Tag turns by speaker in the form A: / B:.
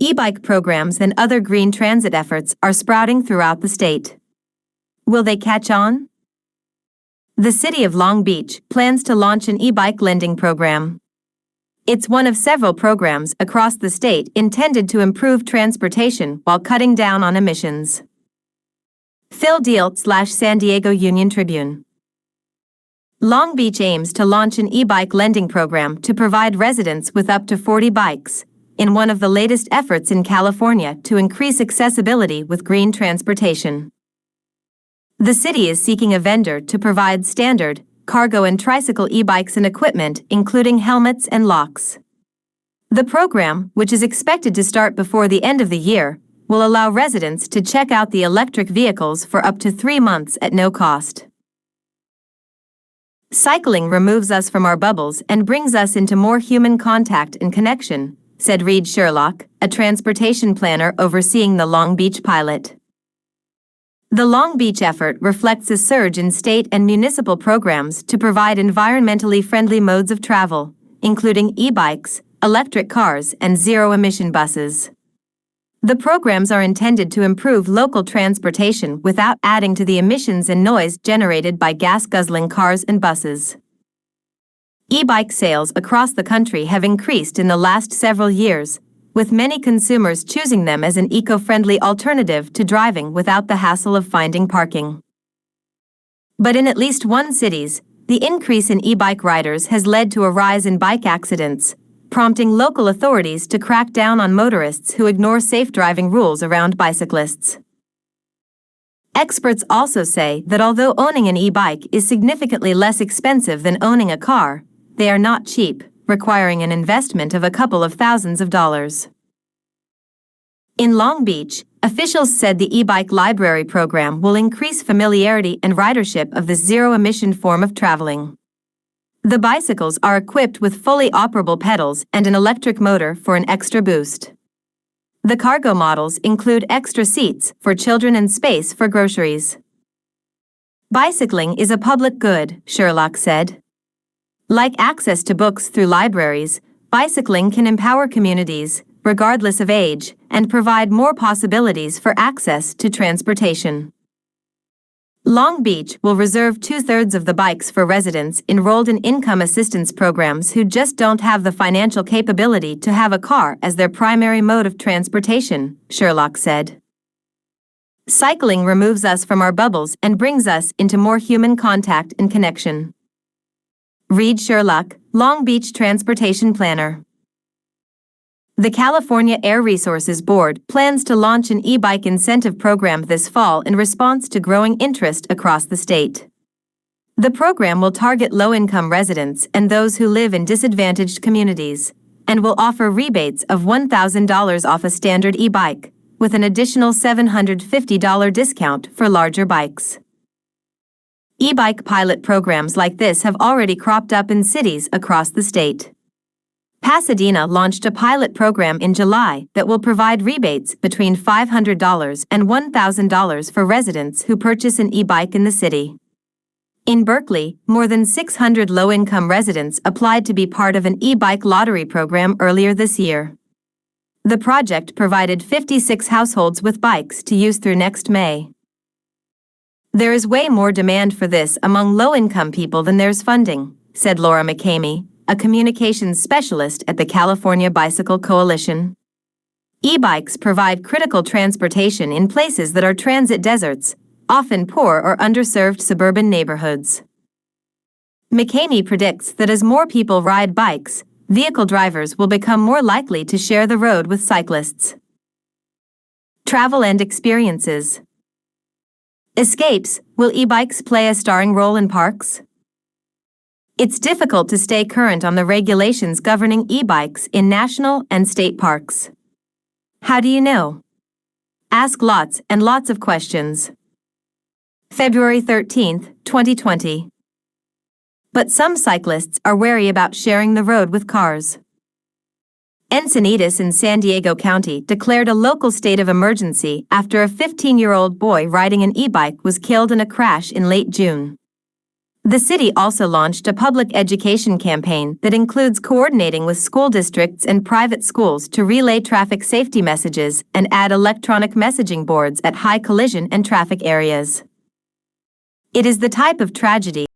A: E-bike programs and other green transit efforts are sprouting throughout the state. Will they catch on? The city of Long Beach plans to launch an e-bike lending program. It's one of several programs across the state intended to improve transportation while cutting down on emissions. Phil Deal/San Diego Union Tribune. Long Beach aims to launch an e-bike lending program to provide residents with up to 40 bikes, in one of the latest efforts in California to increase accessibility with green transportation. The city is seeking a vendor to provide standard, cargo and tricycle e-bikes and equipment, including helmets and locks. The program, which is expected to start before the end of the year, will allow residents to check out the electric vehicles for up to 3 months at no cost. Cycling removes us from our bubbles and brings us into more human contact and connection, said Reed Sherlock, a transportation planner overseeing the Long Beach pilot. The Long Beach effort reflects a surge in state and municipal programs to provide environmentally friendly modes of travel, including e-bikes, electric cars, and zero-emission buses. The programs are intended to improve local transportation without adding to the emissions and noise generated by gas-guzzling cars and buses. E-bike sales across the country have increased in the last several years, with many consumers choosing them as an eco-friendly alternative to driving without the hassle of finding parking. But in at least one cities, the increase in e-bike riders has led to a rise in bike accidents, prompting local authorities to crack down on motorists who ignore safe driving rules around bicyclists. Experts also say that although owning an e-bike is significantly less expensive than owning a car, they are not cheap, requiring an investment of a couple of thousands of dollars. In Long Beach, officials said the e-bike library program will increase familiarity and ridership of this zero-emission form of traveling. The bicycles are equipped with fully operable pedals and an electric motor for an extra boost. The cargo models include extra seats for children and space for groceries. Bicycling is a public good, Sherlock said. Like access to books through libraries, bicycling can empower communities, regardless of age, and provide more possibilities for access to transportation. Long Beach will reserve 2/3 of the bikes for residents enrolled in income assistance programs who just don't have the financial capability to have a car as their primary mode of transportation, Sherlock said. Cycling removes us from our bubbles and brings us into more human contact and connection. Reed Sherlock, Long Beach Transportation Planner. The California Air Resources Board plans to launch an e-bike incentive program this fall in response to growing interest across the state. The program will target low-income residents and those who live in disadvantaged communities, and will offer rebates of $1,000 off a standard e-bike, with an additional $750 discount for larger bikes. E-bike pilot programs like this have already cropped up in cities across the state. Pasadena launched a pilot program in July that will provide rebates between $500 and $1,000 for residents who purchase an e-bike in the city. In Berkeley, more than 600 low-income residents applied to be part of an e-bike lottery program earlier this year. The project provided 56 households with bikes to use through next May. There is way more demand for this among low-income people than there's funding, said Laura McCamey, a communications specialist at the California Bicycle Coalition. E-bikes provide critical transportation in places that are transit deserts, often poor or underserved suburban neighborhoods. McCamey predicts that as more people ride bikes, vehicle drivers will become more likely to share the road with cyclists. Travel and experiences. Escapes, will e-bikes play a starring role in parks? It's difficult to stay current on the regulations governing e-bikes in national and state parks. How do you know? Ask lots and lots of questions. February 13, 2020. But some cyclists are wary about sharing the road with cars. Encinitas in San Diego County declared a local state of emergency after a 15-year-old boy riding an e-bike was killed in a crash in late June. The city also launched a public education campaign that includes coordinating with school districts and private schools to relay traffic safety messages and add electronic messaging boards at high collision and traffic areas. It is the type of tragedy